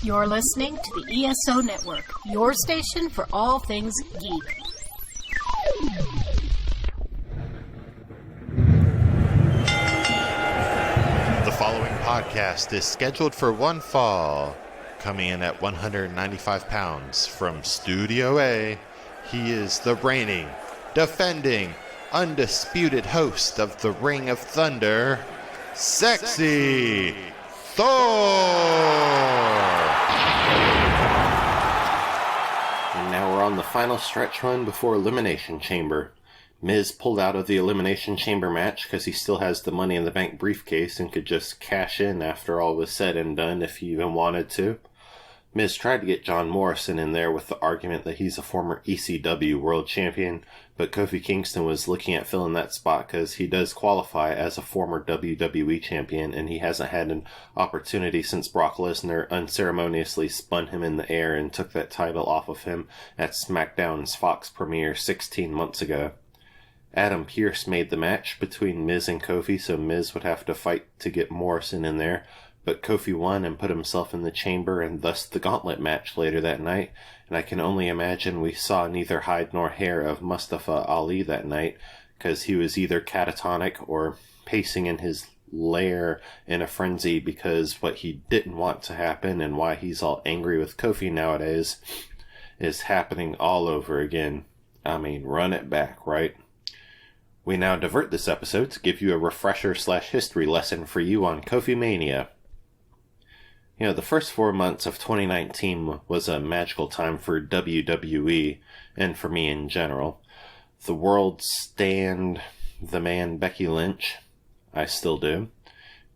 You're listening to the ESO Network, your station for all things geek. The following podcast is scheduled for one fall. Coming in at 195 pounds from Studio A, he is the reigning, defending, undisputed host of the Ring of Thunder, Sexy Thor! And now we're on the final stretch run before Elimination Chamber. Miz pulled out of the Elimination Chamber match because he still has the Money in the Bank briefcase and could just cash in after all was said and done if he even wanted to. Miz tried to get John Morrison in there with the argument that he's a former ECW World Champion, but Kofi Kingston was looking at filling that spot because he does qualify as a former WWE Champion, and he hasn't had an opportunity since Brock Lesnar unceremoniously spun him in the air and took that title off of him at SmackDown's Fox premiere 16 months ago. Adam Pearce made the match between Miz and Kofi, so Miz would have to fight to get Morrison in there. But Kofi won and put himself in the chamber and thus the gauntlet match later that night, and I can only imagine we saw neither hide nor hair of Mustafa Ali that night, because he was either catatonic or pacing in his lair in a frenzy because what he didn't want to happen and why he's all angry with Kofi nowadays is happening all over again. I mean, run it back, right? We now divert this episode to give you a refresher/history lesson for you on KofiMania. You know, the first 4 months of 2019 was a magical time for WWE, and for me in general. The world stand the man Becky Lynch. I still do.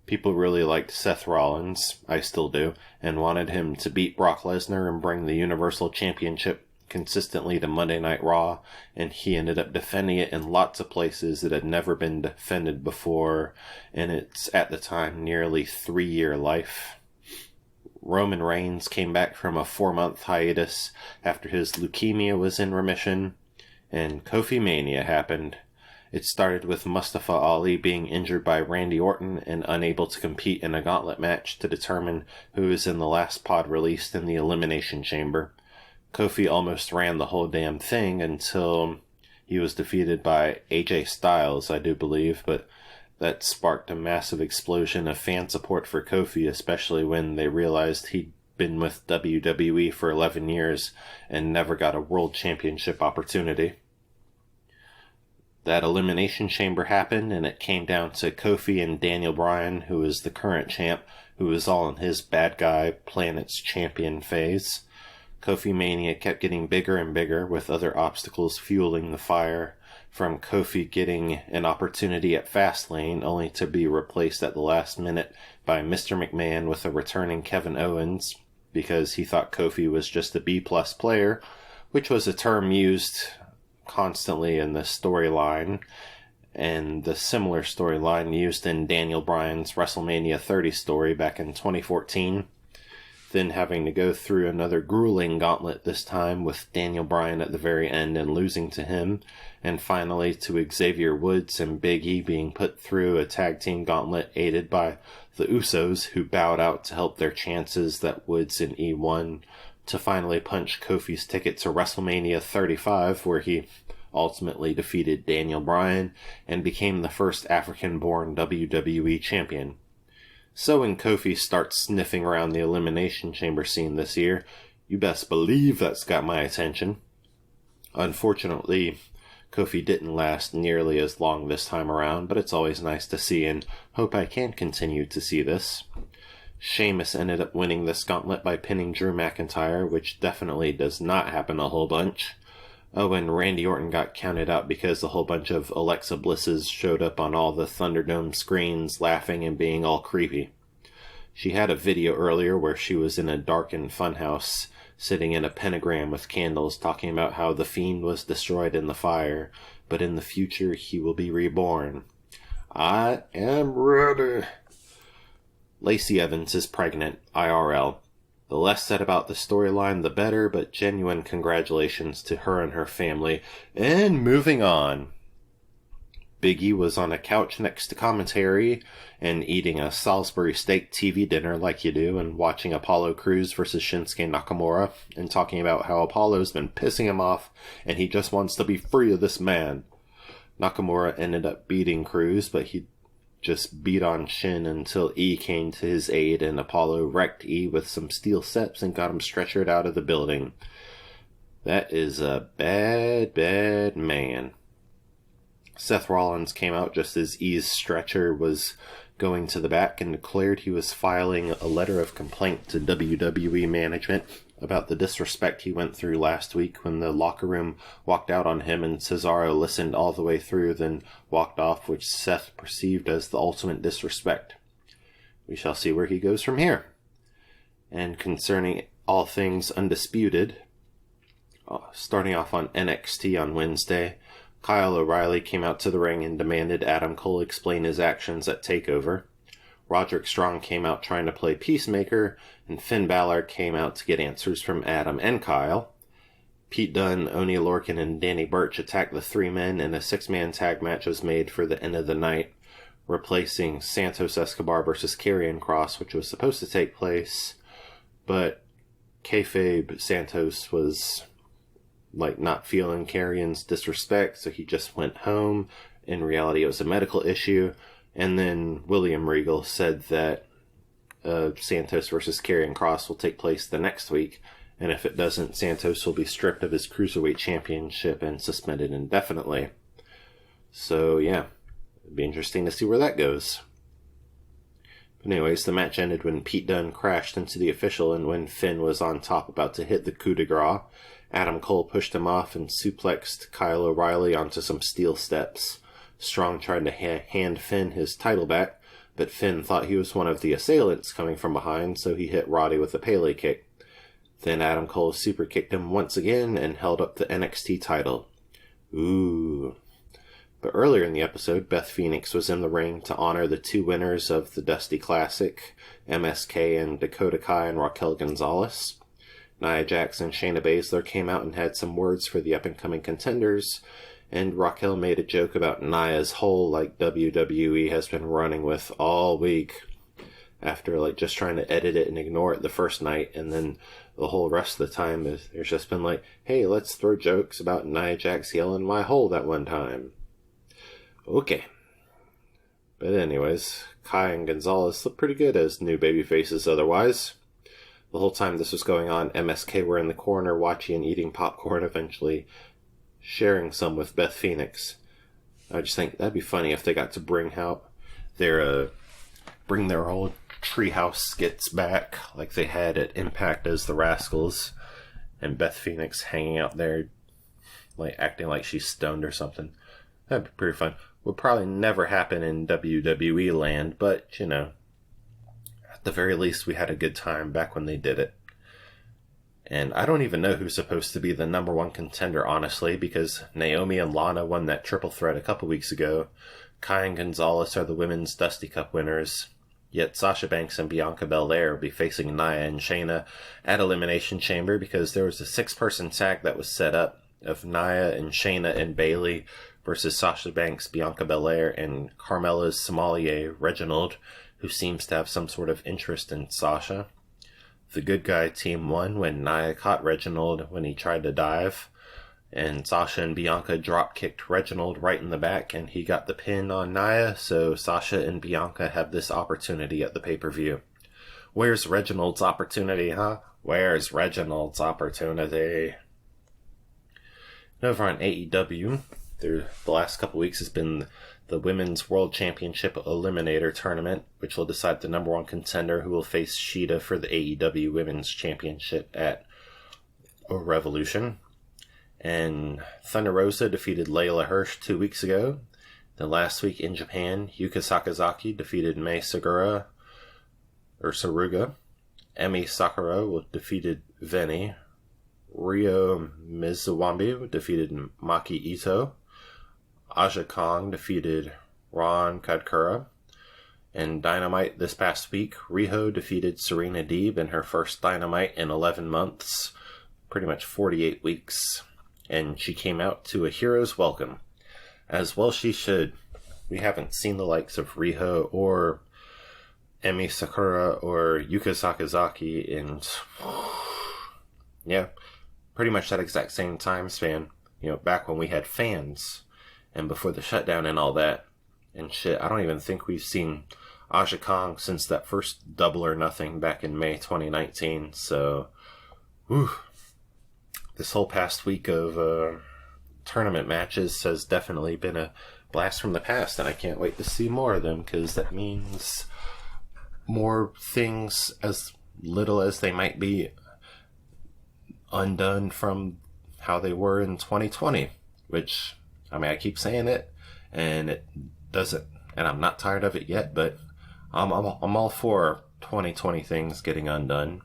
People really liked Seth Rollins. I still do. And wanted him to beat Brock Lesnar and bring the Universal Championship consistently to Monday Night Raw. And he ended up defending it in lots of places that had never been defended before. And it's, at the time, nearly 3-year life. Roman Reigns came back from a 4-month hiatus after his leukemia was in remission, and KofiMania happened. It started with Mustafa Ali being injured by Randy Orton and unable to compete in a gauntlet match to determine who is in the last pod released in the Elimination Chamber. Kofi almost ran the whole damn thing until he was defeated by AJ Styles, I do believe, but that sparked a massive explosion of fan support for Kofi, especially when they realized he'd been with WWE for 11 years and never got a World Championship opportunity. That Elimination Chamber happened, and it came down to Kofi and Daniel Bryan, who is the current champ, who is all in his bad guy, Planet's champion phase. KofiMania kept getting bigger and bigger, with other obstacles fueling the fire, from Kofi getting an opportunity at Fastlane, only to be replaced at the last minute by Mr. McMahon with a returning Kevin Owens, because he thought Kofi was just a B-plus player, which was a term used constantly in the storyline, and the similar storyline used in Daniel Bryan's WrestleMania 30 story back in 2014. Then having to go through another grueling gauntlet this time with Daniel Bryan at the very end and losing to him, and finally to Xavier Woods and Big E being put through a tag team gauntlet aided by the Usos, who bowed out to help their chances that Woods and E won, to finally punch Kofi's ticket to WrestleMania 35, where he ultimately defeated Daniel Bryan and became the first African-born WWE champion. So when Kofi starts sniffing around the Elimination Chamber scene this year, you best believe that's got my attention. Unfortunately, Kofi didn't last nearly as long this time around, but it's always nice to see and hope I can continue to see this. Sheamus ended up winning this gauntlet by pinning Drew McIntyre, which definitely does not happen a whole bunch. Oh, and Randy Orton got counted out because a whole bunch of Alexa Blisses showed up on all the Thunderdome screens laughing and being all creepy. She had a video earlier where she was in a darkened funhouse, sitting in a pentagram with candles, talking about how the Fiend was destroyed in the fire, but in the future he will be reborn. I am ready. Lacey Evans is pregnant, IRL. The less said about the storyline, the better, but genuine congratulations to her and her family. And moving on. Big E was on a couch next to commentary and eating a Salisbury steak TV dinner like you do and watching Apollo Crews versus Shinsuke Nakamura and talking about how Apollo's been pissing him off and he just wants to be free of this man. Nakamura ended up beating Crews, but he just beat on Shin until E came to his aid and Apollo wrecked E with some steel steps and got him stretchered out of the building. That is a bad, bad man. Seth Rollins came out just as E's stretcher was going to the back and declared he was filing a letter of complaint to WWE management about the disrespect he went through last week when the locker room walked out on him and Cesaro listened all the way through, then walked off, which Seth perceived as the ultimate disrespect. We shall see where he goes from here. And concerning all things undisputed, starting off on NXT on Wednesday, Kyle O'Reilly came out to the ring and demanded Adam Cole explain his actions at TakeOver. Roderick Strong came out trying to play peacemaker, and Finn Balor came out to get answers from Adam and Kyle. Pete Dunne, Oney Lorcan, and Danny Burch attacked the three men, and a six-man tag match was made for the end of the night, replacing Santos Escobar versus Karrion Kross, which was supposed to take place, but kayfabe Santos was not feeling Karrion's disrespect, so he just went home. In reality, it was a medical issue. And then William Regal said that Santos versus Karrion Kross will take place the next week. And if it doesn't, Santos will be stripped of his Cruiserweight Championship and suspended indefinitely. So, yeah. It'd be interesting to see where that goes. But anyways, the match ended when Pete Dunne crashed into the official, and when Finn was on top about to hit the coup de grace, Adam Cole pushed him off and suplexed Kyle O'Reilly onto some steel steps. Strong tried to hand Finn his title back, but Finn thought he was one of the assailants coming from behind, so he hit Roddy with a Pele kick. Then Adam Cole super kicked him once again and held up the NXT title. Ooh. But earlier in the episode, Beth Phoenix was in the ring to honor the two winners of the Dusty Classic, MSK and Dakota Kai and Raquel Gonzalez. Nia Jax and Shayna Baszler came out and had some words for the up-and-coming contenders, and Raquel made a joke about Nia's hole like WWE has been running with all week, after just trying to edit it and ignore it the first night, and then the whole rest of the time there's just been hey, let's throw jokes about Nia Jax yelling my hole that one time. Okay. But anyways, Kai and Gonzalez look pretty good as new baby faces otherwise. The whole time this was going on, MSK were in the corner watching and eating popcorn, eventually sharing some with Beth Phoenix. I just think that'd be funny if they got to bring their old treehouse skits back, like they had at Impact as the Rascals, and Beth Phoenix hanging out there, acting like she's stoned or something. That'd be pretty fun. Would probably never happen in WWE land, but, at the very least, we had a good time back when they did it. And I don't even know who's supposed to be the number one contender, honestly, because Naomi and Lana won that triple threat a couple weeks ago. Kai and Gonzalez are the women's Dusty Cup winners. Yet Sasha Banks and Bianca Belair will be facing Nia and Shayna at Elimination Chamber, because there was a 6-person tag that was set up of Nia and Shayna and Bayley versus Sasha Banks, Bianca Belair, and Carmella's sommelier, Reginald, who seems to have some sort of interest in Sasha. The good guy team won when Nia caught Reginald when he tried to dive, and Sasha and Bianca drop-kicked Reginald right in the back, and he got the pin on Nia, so Sasha and Bianca have this opportunity at the pay-per-view. Where's Reginald's opportunity, huh? Where's Reginald's opportunity? Over on AEW, the last couple weeks has been the Women's World Championship Eliminator Tournament, which will decide the number one contender who will face Shida for the AEW Women's Championship at Revolution. And Thunder Rosa defeated Layla Hirsch 2 weeks ago. Then last week in Japan, Yuka Sakazaki defeated Mei Saruga. Emi Sakura defeated Veni. Ryo Mizawambi defeated Maki Ito. Aja Kong defeated Ron Kadkura. In Dynamite this past week, Riho defeated Serena Deeb in her first Dynamite in 11 months, pretty much 48 weeks, and she came out to a hero's welcome. As well she should. we haven't seen the likes of Riho or Emi Sakura or Yuka Sakazaki in, yeah, pretty much that exact same time span. You know, back when we had fans and before the shutdown and all that and shit. I don't even think we've seen Aja Kong since that first Double or Nothing back in May 2019. So, whew, this whole past week of tournament matches has definitely been a blast from the past, and I can't wait to see more of them, because that means more things, as little as they might be, undone from how they were in 2020, which, I mean, I keep saying it, and it doesn't, and I'm not tired of it yet, but I'm all for 2020 things getting undone.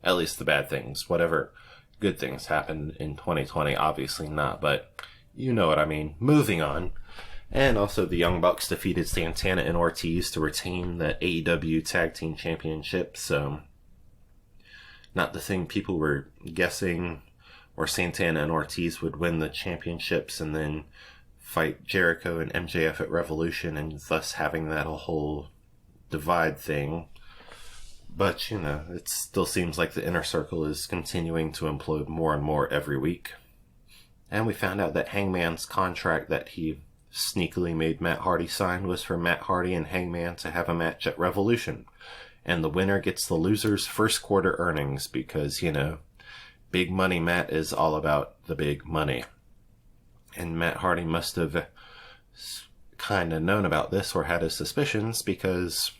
At least the bad things. Whatever good things happened in 2020, obviously not, but you know what I mean. Moving on. And also the Young Bucks defeated Santana and Ortiz to retain the AEW Tag Team Championship, so not the thing people were guessing, or Santana and Ortiz would win the championships and then fight Jericho and MJF at Revolution, and thus having that whole divide thing. But, you know, it still seems like the Inner Circle is continuing to implode more and more every week. And we found out that Hangman's contract that he sneakily made Matt Hardy sign was for Matt Hardy and Hangman to have a match at Revolution. And the winner gets the loser's first quarter earnings because, you know, Big Money Matt is all about the big money. And Matt Hardy must have kind of known about this or had his suspicions, because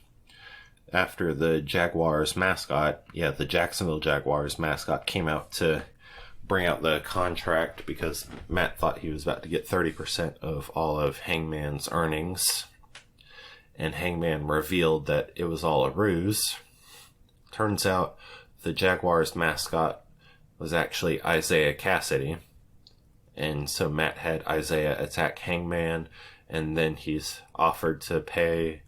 after the Jaguars mascot, the Jacksonville Jaguars mascot came out to bring out the contract, because Matt thought he was about to get 30% of all of Hangman's earnings, and Hangman revealed that it was all a ruse. Turns out the Jaguars mascot was actually Isaiah Cassidy, and so Matt had Isaiah attack Hangman, and then he's offered to pay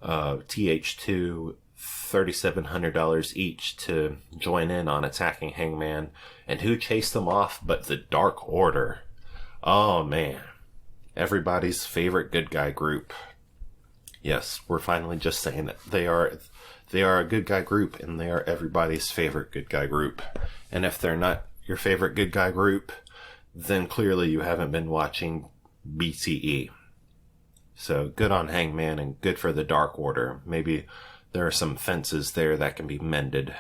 TH2 $3,700 each to join in on attacking Hangman. And who chased them off but the Dark Order? Oh man, everybody's favorite good guy group. Yes, we're finally just saying it. They are a good guy group, and they are everybody's favorite good guy group. And if they're not your favorite good guy group, then clearly you haven't been watching BTE. So good on Hangman and good for the Dark Order. Maybe there are some fences there that can be mended.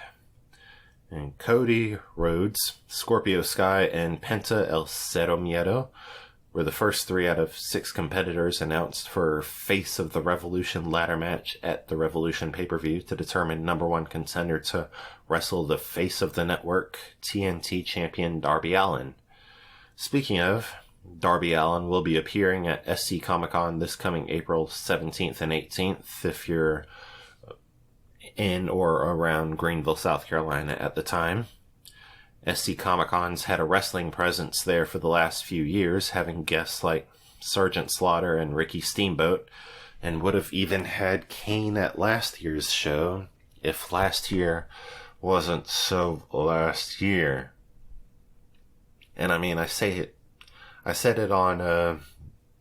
And Cody Rhodes, Scorpio Sky, and Penta El Cero Miedo were the first 3 out of 6 competitors announced for Face of the Revolution ladder match at the Revolution pay-per-view to determine number 1 contender to wrestle the Face of the Network, TNT champion Darby Allin. Speaking of, Darby Allin will be appearing at SC Comicon this coming April 17th and 18th if you're in or around Greenville, South Carolina at the time. SC Comicon's had a wrestling presence there for the last few years, having guests like Sergeant Slaughter and Ricky Steamboat, and would have even had Kane at last year's show, if last year wasn't so last year. And I mean, I said it on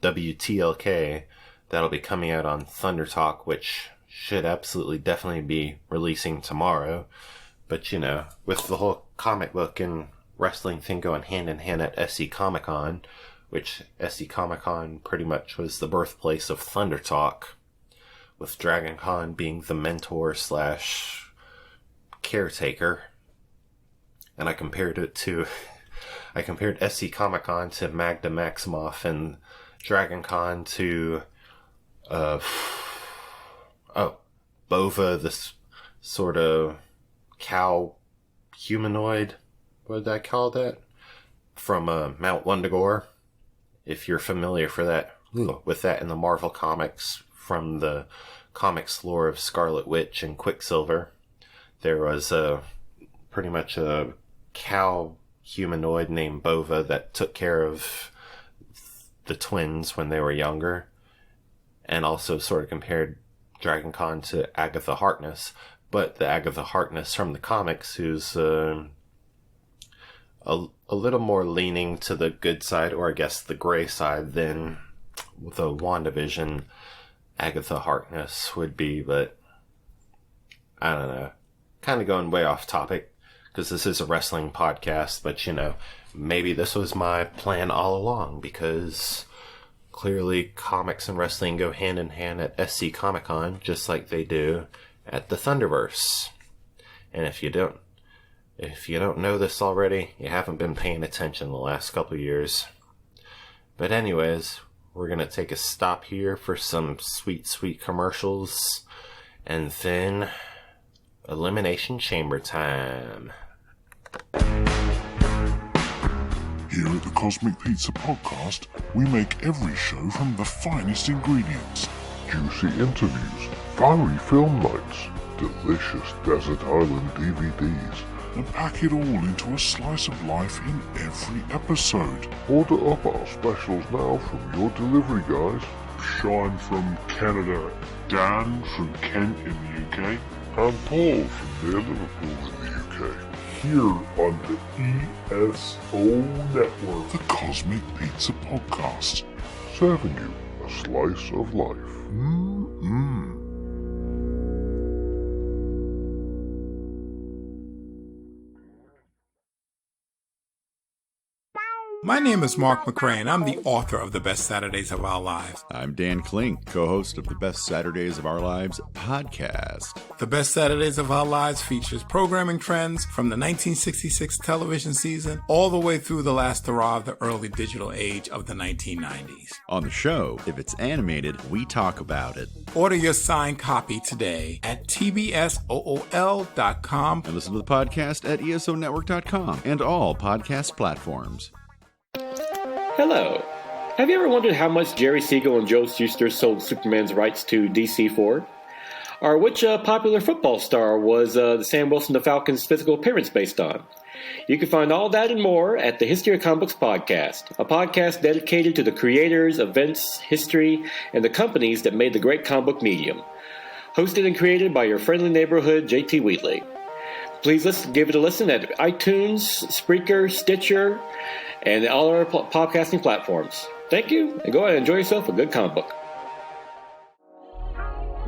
WTLK, that'll be coming out on Thunder Talk, which should absolutely definitely be releasing tomorrow. But, you know, with the whole comic book and wrestling thing going hand in hand at SC Comicon, which SC Comicon pretty much was the birthplace of Thunder Talk, with Dragon Con being the mentor / caretaker. And I compared SC Comicon to Magda Maximoff, and Dragon Con to Bova, this sort of cow humanoid. What did I call that? From Mount Wundagore. If you're familiar with that in the Marvel comics, from the comics lore of Scarlet Witch and Quicksilver, there was pretty much a cow humanoid named Bova that took care of the twins when they were younger, and also sort of compared Dragon Con to Agatha Harkness, but the Agatha Harkness from the comics who's a little more leaning to the good side, or I guess the gray side, than the WandaVision Agatha Harkness would be, but I don't know. Kind of going way off topic, because this is a wrestling podcast, but maybe this was my plan all along, because clearly comics and wrestling go hand in hand at SC Comicon, just like they do at the Thunderverse. And if you don't know this already, you haven't been paying attention the last couple of years. But anyways, we're going to take a stop here for some sweet, sweet commercials, and then Elimination Chamber time. Here at the Cosmic Pizza Podcast, we make every show from the finest ingredients. Juicy interviews, fiery film nights, delicious Desert Island DVDs, and pack it all into a slice of life in every episode. Order up our specials now from your delivery guys. Sean from Canada, Dan from Kent in the UK, and Paul from near Liverpool in the UK. Here on the ESO Network, the Cosmic Pizza Podcast, serving you a slice of life. Mmm. My name is Mark McRae, and I'm the author of The Best Saturdays of Our Lives. I'm Dan Klink, co-host of the Best Saturdays of Our Lives podcast. The Best Saturdays of Our Lives features programming trends from the 1966 television season all the way through the last hurrah of the early digital age of the 1990s. On the show, if it's animated, we talk about it. Order your signed copy today at tbsool.com. And listen to the podcast at esonetwork.com and all podcast platforms. Hello. Have you ever wondered how much Jerry Siegel and Joe Shuster sold Superman's rights to DC for? Or which popular football star was the Sam Wilson the Falcon's physical appearance based on? You can find all that and more at the History of Comic Books podcast, a podcast dedicated to the creators, events, history, and the companies that made the great comic book medium. Hosted and created by your friendly neighborhood JT Wheatley. Please give it a listen at iTunes, Spreaker, Stitcher, and all our podcasting platforms. Thank you, and go ahead and enjoy yourself a good comic book.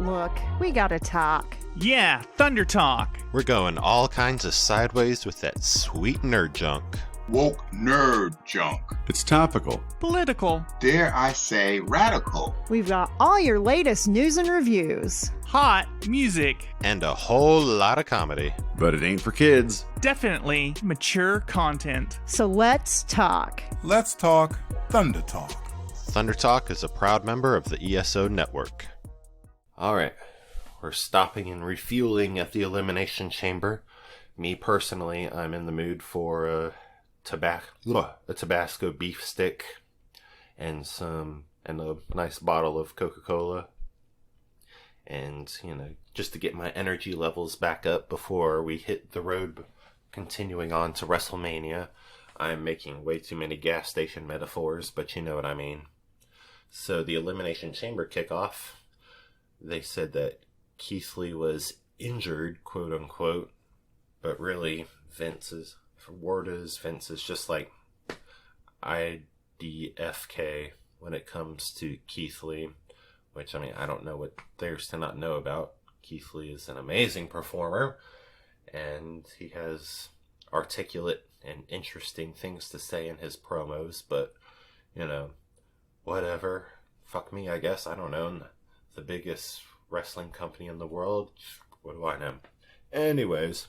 Look, we gotta talk. Yeah, Thunder Talk. We're going all kinds of sideways with that sweet nerd junk. Woke nerd junk. It's topical, Political. Dare I say radical. We've got all your latest news and reviews. Hot music. And a whole lot of comedy. but it ain't for kids. Definitely mature content. So let's talk. Let's talk Thunder Talk. Thunder Talk is a proud member of the ESO network. Alright, we're stopping and refueling at the Elimination Chamber. Me personally, I'm in the mood for a Tabasco beef stick and a nice bottle of Coca-Cola. And, just to get my energy levels back up before we hit the road continuing on to WrestleMania. I'm making way too many gas station metaphors, but you know what I mean. So the Elimination Chamber kickoff, they said that Keith Lee was injured, quote unquote, but really Vince is just like IDFK when it comes to Keith Lee, which, I don't know what there's to not know about. Keith Lee is an amazing performer, and he has articulate and interesting things to say in his promos, but, whatever. Fuck me, I guess. I don't know. The biggest wrestling company in the world. What do I know? Anyways,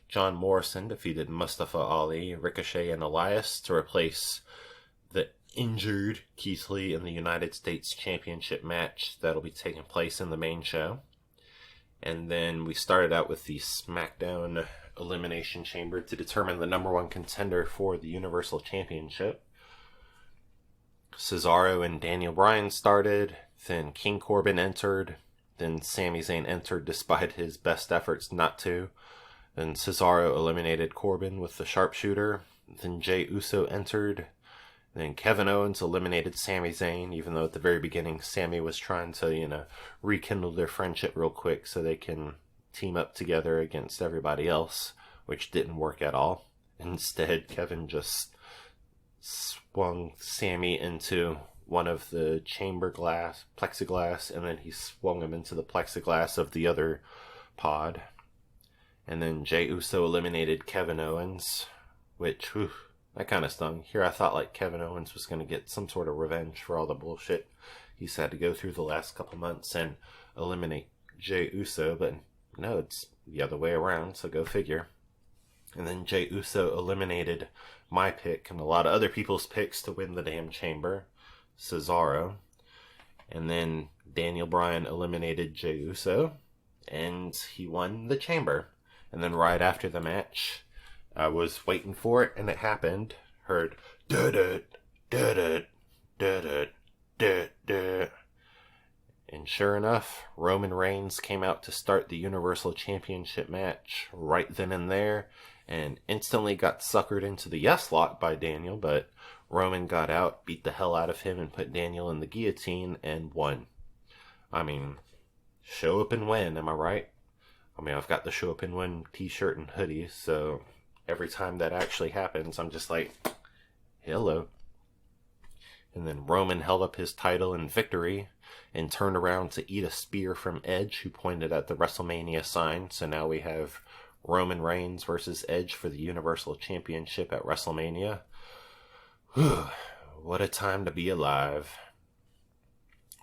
John Morrison defeated Mustafa Ali, Ricochet, and Elias to replace the injured Keith Lee in the United States Championship match that'll be taking place in the main show. And then we started out with the SmackDown Elimination Chamber to determine the number one contender for the Universal Championship. Cesaro and Daniel Bryan started, then King Corbin entered, then Sami Zayn entered despite his best efforts not to. Then Cesaro eliminated Corbin with the sharpshooter, then Jey Uso entered. Then Kevin Owens eliminated Sami Zayn, even though at the very beginning Sami was trying to, rekindle their friendship real quick so they can team up together against everybody else, which didn't work at all. Instead, Kevin just swung Sami into one of the plexiglass, and then he swung him into the plexiglass of the other pod. And then Jey Uso eliminated Kevin Owens, which, that kind of stung. Here I thought like Kevin Owens was going to get some sort of revenge for all the bullshit he's had to go through the last couple months and eliminate Jey Uso, but no, it's the other way around, so go figure. And then Jey Uso eliminated my pick and a lot of other people's picks to win the damn chamber, Cesaro. And then Daniel Bryan eliminated Jey Uso, and he won the chamber. And then right after the match, I was waiting for it, and it happened. Heard, da-da, da-da, da-da, da-da. And sure enough, Roman Reigns came out to start the Universal Championship match right then and there, and instantly got suckered into the yes lock by Daniel, but Roman got out, beat the hell out of him, and put Daniel in the guillotine, and won. I mean, show up and win, am I right? I mean, I've got the show up and win t-shirt and hoodie, so every time that actually happens, I'm just like, hello. And then Roman held up his title in victory and turned around to eat a spear from Edge, who pointed at the WrestleMania sign. So now we have Roman Reigns versus Edge for the Universal Championship at WrestleMania. Whew, what a time to be alive.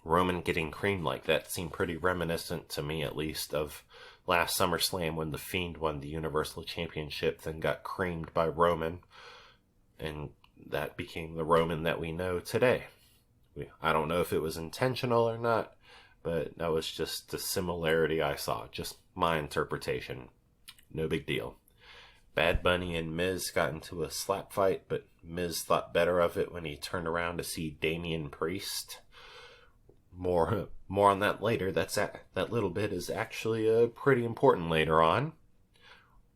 Roman getting creamed like that seemed pretty reminiscent, to me at least, of last SummerSlam when The Fiend won the Universal Championship, then got creamed by Roman, and that became the Roman that we know today. I don't know if it was intentional or not, but that was just the similarity I saw, just my interpretation. No big deal. Bad Bunny and Miz got into a slap fight, but Miz thought better of it when he turned around to see Damian Priest. More on that later. That little bit is actually pretty important later on.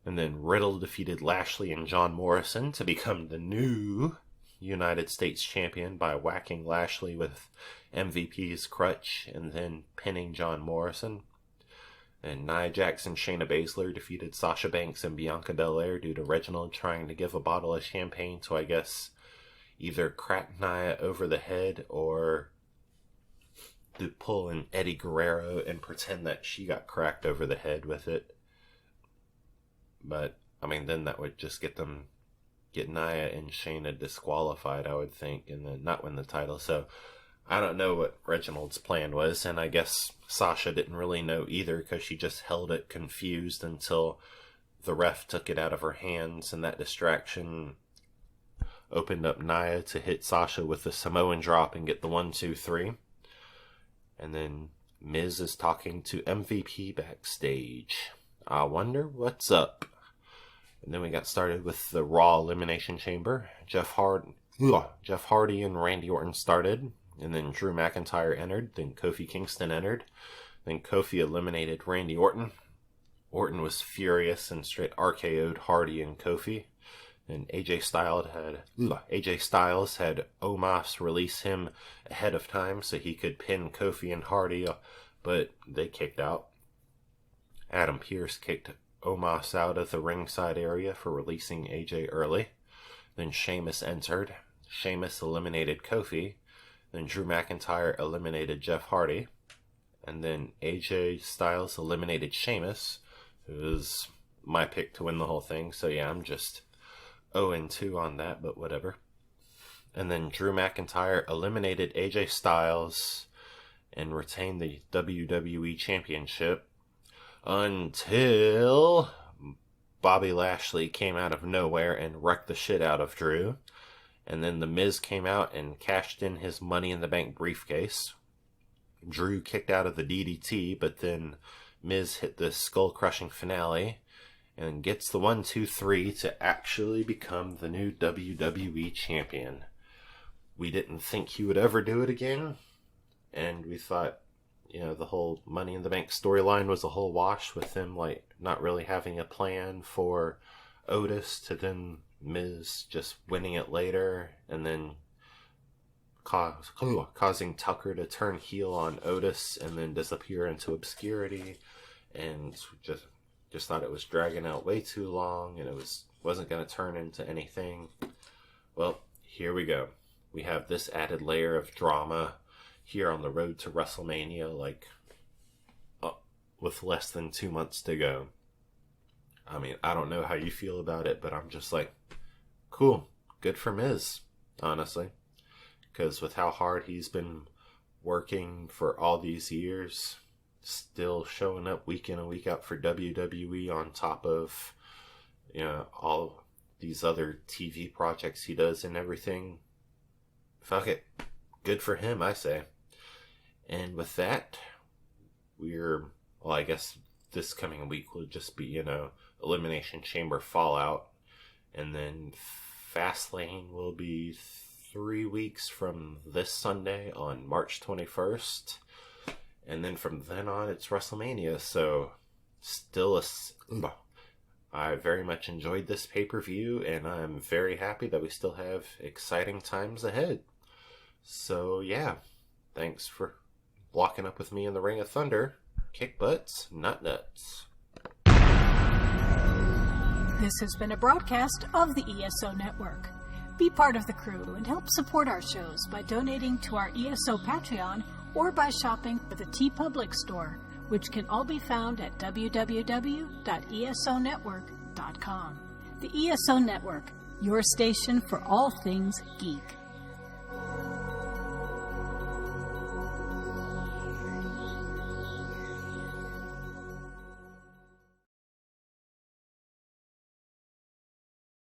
And then Riddle defeated Lashley and John Morrison to become the new United States champion by whacking Lashley with MVP's crutch and then pinning John Morrison. And Nia Jax and Shayna Baszler defeated Sasha Banks and Bianca Belair due to Reginald trying to give a bottle of champagne to, I guess, either crack Nia over the head or to pull an Eddie Guerrero and pretend that she got cracked over the head with it. But, I mean, then that would just get Nia and Shayna disqualified, I would think, and then not win the title. So, I don't know what Reginald's plan was, and I guess Sasha didn't really know either, because she just held it confused until the ref took it out of her hands, and that distraction opened up Nia to hit Sasha with the Samoan drop and get the 1, 2, 3. And then Miz is talking to MVP backstage. I wonder what's up. And then we got started with the Raw Elimination Chamber. Jeff Hardy and Randy Orton started. And then Drew McIntyre entered. Then Kofi Kingston entered. Then Kofi eliminated Randy Orton. Orton was furious and straight RKO'd Hardy and Kofi. And AJ Styles had Omos release him ahead of time so he could pin Kofi and Hardy, but they kicked out. Adam Pearce kicked Omos out of the ringside area for releasing AJ early. Then Sheamus entered. Sheamus eliminated Kofi. Then Drew McIntyre eliminated Jeff Hardy. And then AJ Styles eliminated Sheamus, who was my pick to win the whole thing. So yeah, I'm just 0-2 on that, but whatever. And then Drew McIntyre eliminated AJ Styles and retained the WWE Championship until Bobby Lashley came out of nowhere and wrecked the shit out of Drew. And then The Miz came out and cashed in his Money in the Bank briefcase. Drew kicked out of the DDT, but then Miz hit the skull-crushing finale and gets the 1, 2, 3 to actually become the new WWE champion. We didn't think he would ever do it again, and we thought, the whole Money in the Bank storyline was a whole wash with them, not really having a plan for Otis, to then Miz just winning it later, and then causing Tucker to turn heel on Otis and then disappear into obscurity, and just thought it was dragging out way too long, and it wasn't going to turn into anything. Well, here we go. we have this added layer of drama here on the road to WrestleMania, like, with less than 2 months to go. I mean, I don't know how you feel about it, but I'm just like, cool, good for Miz, honestly. Because with how hard he's been working for all these years, still showing up week in and week out for WWE on top of, you know, all these other TV projects he does and everything. Fuck it. Good for him, I say. And with that, well, I guess this coming week will just be, you know, Elimination Chamber Fallout. And then Fastlane will be 3 weeks from this Sunday on March 21st. And then from then on, it's WrestleMania. So, still I very much enjoyed this pay-per-view, and I'm very happy that we still have exciting times ahead. So, yeah. Thanks for walking up with me in the Ring of Thunder. Kick butts, not nuts. This has been a broadcast of the ESO Network. Be part of the crew and help support our shows by donating to our ESO Patreon or by shopping for the TeePublic store, which can all be found at www.esonetwork.com. The ESO Network, your station for all things geek.